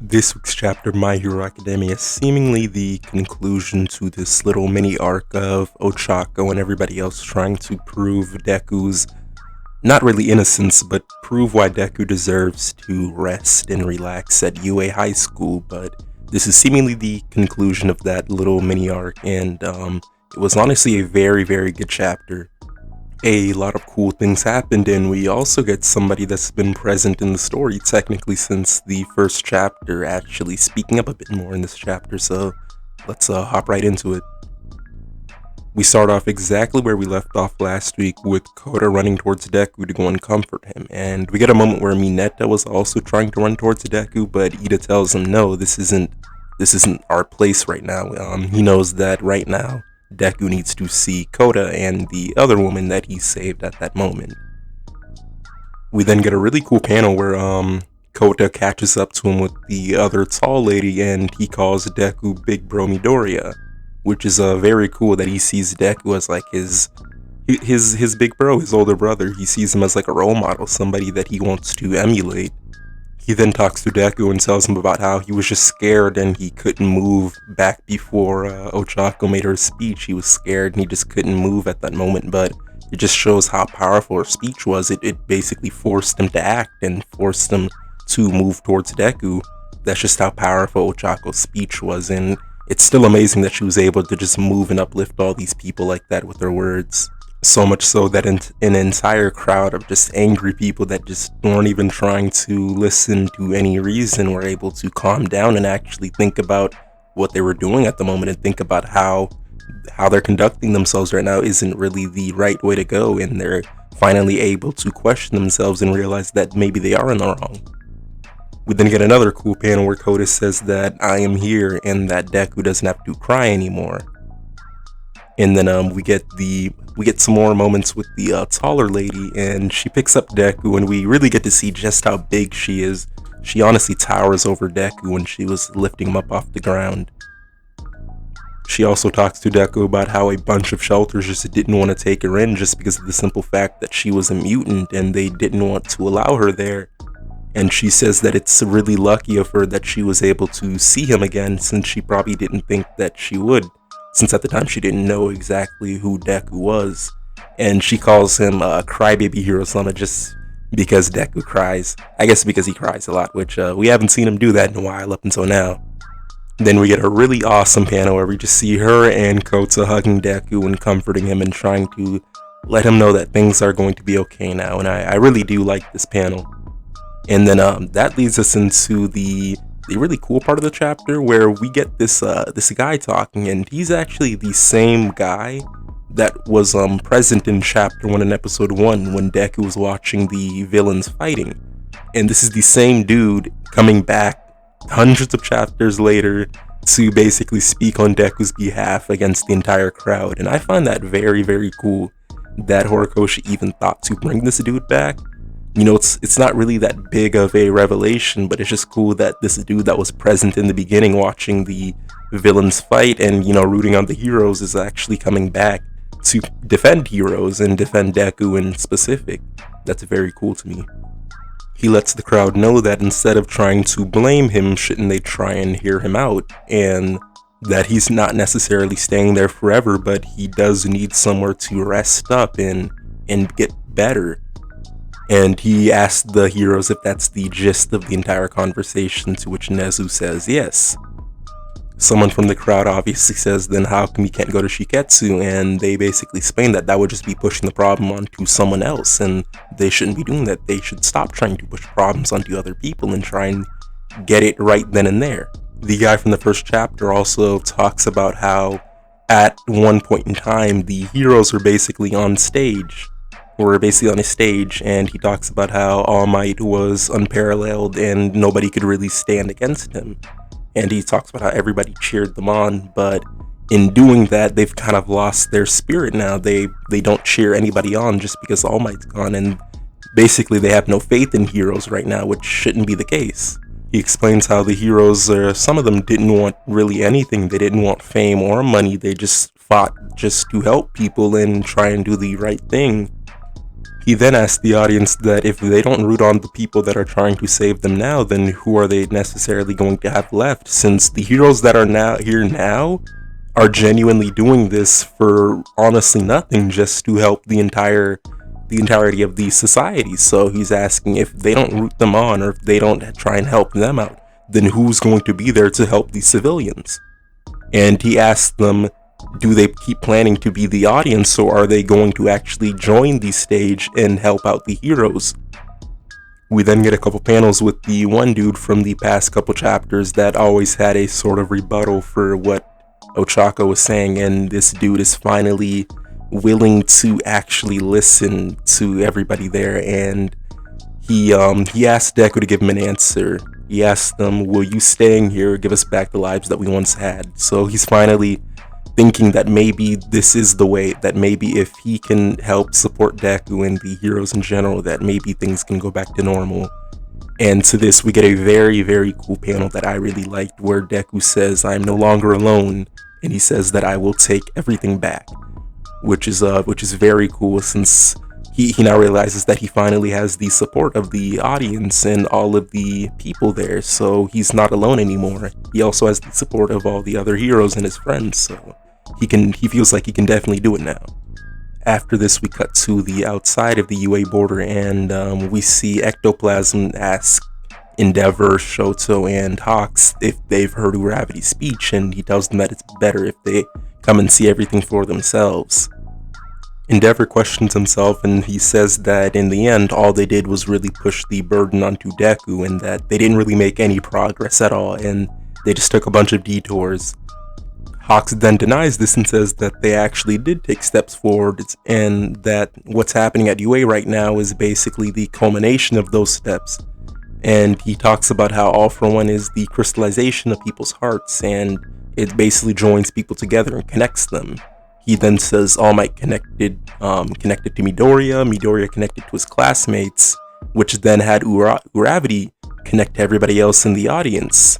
This week's chapter of My Hero Academia is seemingly the conclusion to this little mini arc of Ochako and everybody else trying to prove Deku's not really innocence, but prove why Deku deserves to rest and relax at UA High School. But this is seemingly the conclusion of that little mini arc, and it was honestly a very, very good chapter. A lot of cool things happened, and we also get somebody that's been present in the story technically since the first chapter, actually speaking up a bit more in this chapter. So let's hop right into it. We start off exactly where we left off last week, with Kota running towards Deku to go and comfort him, and we get a moment where Mineta was also trying to run towards Deku, but Ida tells him, no, this isn't our place right now. He knows that right now Deku needs to see Kota and the other woman that he saved at that moment. We then get a really cool panel where Kota catches up to him with the other tall lady, and he calls Deku Big Bro Midoriya, which is very cool that he sees Deku as like his big bro, his older brother. He sees him as like a role model, somebody that he wants to emulate. He then talks to Deku and tells him about how he was just scared and he couldn't move back before Ochako made her speech. He was scared and he just couldn't move at that moment, but it just shows how powerful her speech was. It basically forced him to act and forced him to move towards Deku. That's just how powerful Ochako's speech was, and it's still amazing that she was able to just move and uplift all these people like that with her words. So much so that an entire crowd of just angry people that just weren't even trying to listen to any reason were able to calm down and actually think about what they were doing at the moment and think about how they're conducting themselves right now isn't really the right way to go, and they're finally able to question themselves and realize that maybe they are in the wrong. We then get another cool panel where Kota says that I am here and that Deku doesn't have to cry anymore. And then we get some more moments with the taller lady, and she picks up Deku, and we really get to see just how big she is. She honestly towers over Deku when she was lifting him up off the ground. She also talks to Deku about how a bunch of shelters just didn't want to take her in just because of the simple fact that she was a mutant and they didn't want to allow her there. And she says that it's really lucky of her that she was able to see him again, since she probably didn't think that she would, since at the time she didn't know exactly who Deku was. And she calls him Crybaby Hiro-sama just because Deku cries. I guess because he cries a lot, which we haven't seen him do that in a while up until now. Then we get a really awesome panel where we just see her and Kota hugging Deku and comforting him and trying to let him know that things are going to be okay now. And I really do like this panel. And then that leads us into the really cool part of the chapter where we get this guy talking, and he's actually the same guy that was present in chapter 1 and episode 1 when Deku was watching the villains fighting. And this is the same dude coming back hundreds of chapters later to basically speak on Deku's behalf against the entire crowd. And I find that very, very cool that Horikoshi even thought to bring this dude back. You know, it's not really that big of a revelation, but it's just cool that this dude that was present in the beginning watching the villains fight and, you know, rooting on the heroes is actually coming back to defend heroes and defend Deku in specific. That's very cool to me. He lets the crowd know that instead of trying to blame him, shouldn't they try and hear him out, and that he's not necessarily staying there forever, but he does need somewhere to rest up and get better. And he asks the heroes if that's the gist of the entire conversation, to which Nezu says yes. Someone from the crowd obviously says, then how come you can't go to Shiketsu? And they basically explain that would just be pushing the problem onto someone else, and they shouldn't be doing that. They should stop trying to push problems onto other people and try and get it right then and there. The guy from the first chapter also talks about how at one point in time the heroes were basically on a stage, and he talks about how All Might was unparalleled and nobody could really stand against him. And he talks about how everybody cheered them on, but in doing that, they've kind of lost their spirit now. They don't cheer anybody on just because All Might's gone, and basically they have no faith in heroes right now, which shouldn't be the case. He explains how the heroes, some of them didn't want really anything. They didn't want fame or money. They just fought just to help people and try and do the right thing. He then asked the audience that if they don't root on the people that are trying to save them now, then who are they necessarily going to have left, since the heroes that are now are genuinely doing this for honestly nothing, just to help the entirety of the society. So he's asking, if they don't root them on, or if they don't try and help them out, then who's going to be there to help the civilians? And he asked them, do they keep planning to be the audience, or are they going to actually join the stage and help out the heroes? We then get a couple panels with the one dude from the past couple chapters that always had a sort of rebuttal for what Ochako was saying, and this dude is finally willing to actually listen to everybody there, and he asked Deku to give him an answer. He asked them, will you staying here give us back the lives that we once had? So he's finally thinking that maybe this is the way, that maybe if he can help support Deku and the heroes in general, that maybe things can go back to normal. And to this, we get a very, very cool panel that I really liked, where Deku says, I'm no longer alone, and he says that I will take everything back, which is very cool, since he now realizes that he finally has the support of the audience and all of the people there, so he's not alone anymore. He also has the support of all the other heroes and his friends, so he feels like he can definitely do it now. After this, we cut to the outside of the UA border, and we see Ectoplasm ask Endeavor, Shoto, and Hawks if they've heard Uravity's speech, and he tells them that it's better if they come and see everything for themselves. Endeavor questions himself, and he says that in the end, all they did was really push the burden onto Deku, and that they didn't really make any progress at all, and they just took a bunch of detours. Hawks then denies this and says that they actually did take steps forward, and that what's happening at UA right now is basically the culmination of those steps. And he talks about how All for One is the crystallization of people's hearts, and it basically joins people together and connects them. He then says All Might connected to Midoriya, Midoriya connected to his classmates, which then had Uravity connect to everybody else in the audience.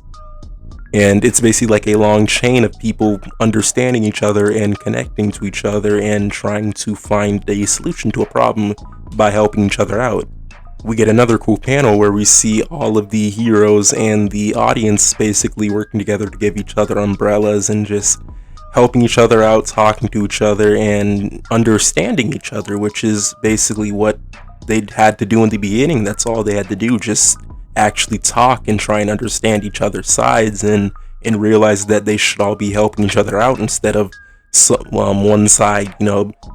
And it's basically like a long chain of people understanding each other and connecting to each other and trying to find a solution to a problem by helping each other out. We get another cool panel where we see all of the heroes and the audience basically working together to give each other umbrellas and just helping each other out, talking to each other, and understanding each other, which is basically what they had to do in the beginning. That's all they had to do, just actually talk and try and understand each other's sides, and realize that they should all be helping each other out instead of one side,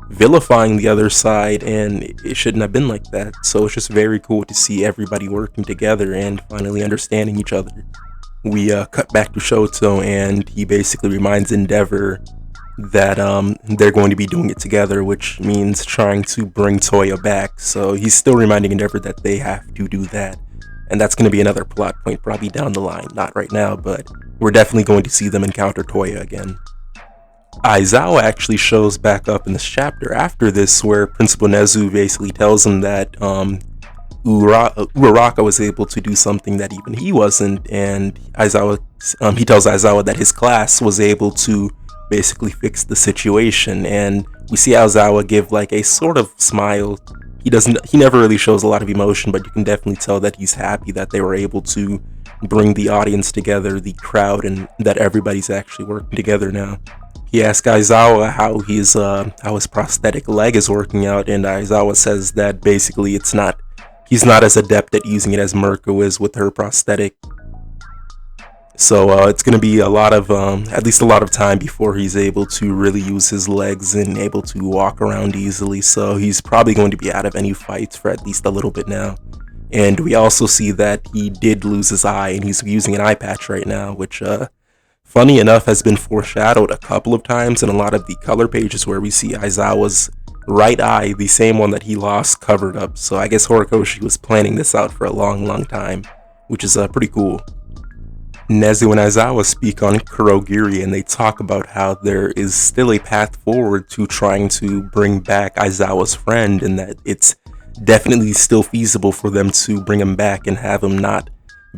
vilifying the other side, and it shouldn't have been like that. So it's just very cool to see everybody working together and finally understanding each other. We cut back to Shoto, and he basically reminds Endeavor that they're going to be doing it together, which means trying to bring Toya back. So he's still reminding Endeavor that they have to do that. And that's going to be another plot point probably down the line. Not right now, but we're definitely going to see them encounter Toya again. Aizawa actually shows back up in this chapter after this, where Principal Nezu basically tells him that Uraraka was able to do something that even he wasn't, and he tells Aizawa that his class was able to basically fix the situation, and we see Aizawa give like a sort of smile. He never really shows a lot of emotion, but you can definitely tell that he's happy that they were able to bring the audience together, the crowd, and that everybody's actually working together now. He asks Aizawa how his prosthetic leg is working out, and Aizawa says that basically he's not as adept at using it as Mirko is with her prosthetic. So it's going to be at least a lot of time before he's able to really use his legs and able to walk around easily. So he's probably going to be out of any fights for at least a little bit now. And we also see that he did lose his eye, and he's using an eye patch right now, which funny enough has been foreshadowed a couple of times in a lot of the color pages, where we see Aizawa's right eye, the same one that he lost, covered up. So I guess Horikoshi was planning this out for a long time, which is pretty cool. Nezu and Aizawa speak on Kurogiri, and they talk about how there is still a path forward to trying to bring back Aizawa's friend, and that it's definitely still feasible for them to bring him back and have him not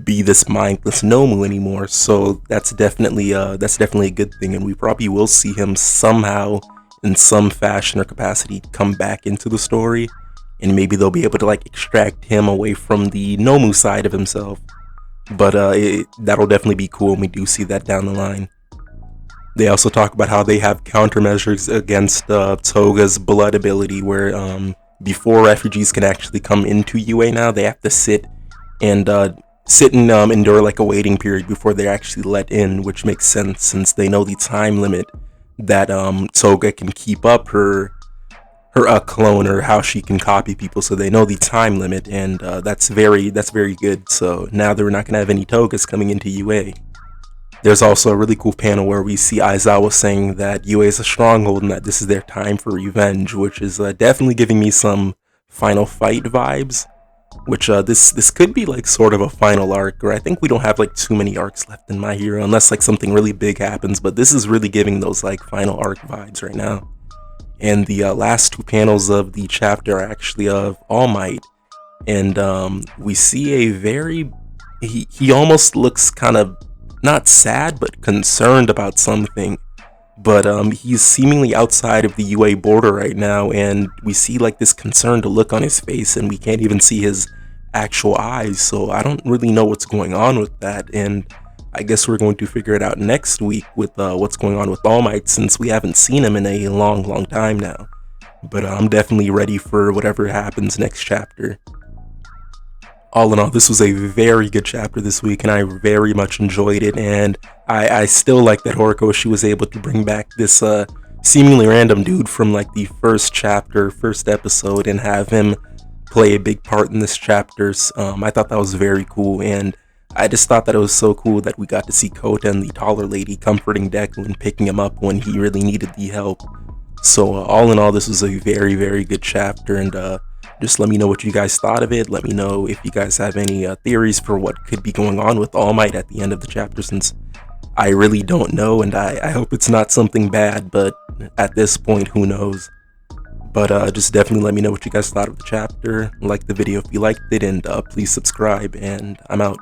be this mindless Nomu anymore. So that's definitely a good thing, and we probably will see him somehow in some fashion or capacity come back into the story. and maybe they'll be able to like extract him away from the Nomu side of himself. But that'll definitely be cool, and we do see that down the line. They also talk about how they have countermeasures against Toga's blood ability, where before refugees can actually come into UA now, they have to sit and endure like a waiting period before they're actually let in, which makes sense since they know the time limit that Toga can keep up her clone, or how she can copy people. So they know the time limit, and that's very good. So now they're not gonna have any Togas coming into UA. There's also a really cool panel where we see Aizawa saying that UA is a stronghold and that this is their time for revenge, which is definitely giving me some Final Fight vibes. Which this could be like sort of a final arc, or I think we don't have like too many arcs left in My Hero unless like something really big happens. But this is really giving those like final arc vibes right now. And the last two panels of the chapter are actually of All Might, and we see a very he almost looks kind of not sad but concerned about something. But he's seemingly outside of the UA border right now, and we see like this concerned look on his face, and we can't even see his actual eyes. So I don't really know what's going on with that, and I guess we're going to figure it out next week with what's going on with All Might, since we haven't seen him in a long time now. But I'm definitely ready for whatever happens next chapter. All in all, this was a very good chapter this week, and I very much enjoyed it, and I still like that Horikoshi was able to bring back this seemingly random dude from like the first episode, and have him play a big part in this chapter. I thought that was very cool, and I just thought that it was so cool that we got to see Kota and the taller lady comforting Deku and picking him up when he really needed the help. So all in all, this was a very good chapter, and just let me know what you guys thought of it. Let me know if you guys have any theories for what could be going on with All Might at the end of the chapter, since I really don't know, and I hope it's not something bad, but at this point, who knows. But just definitely let me know what you guys thought of the chapter. Like the video if you liked it, and please subscribe, and I'm out.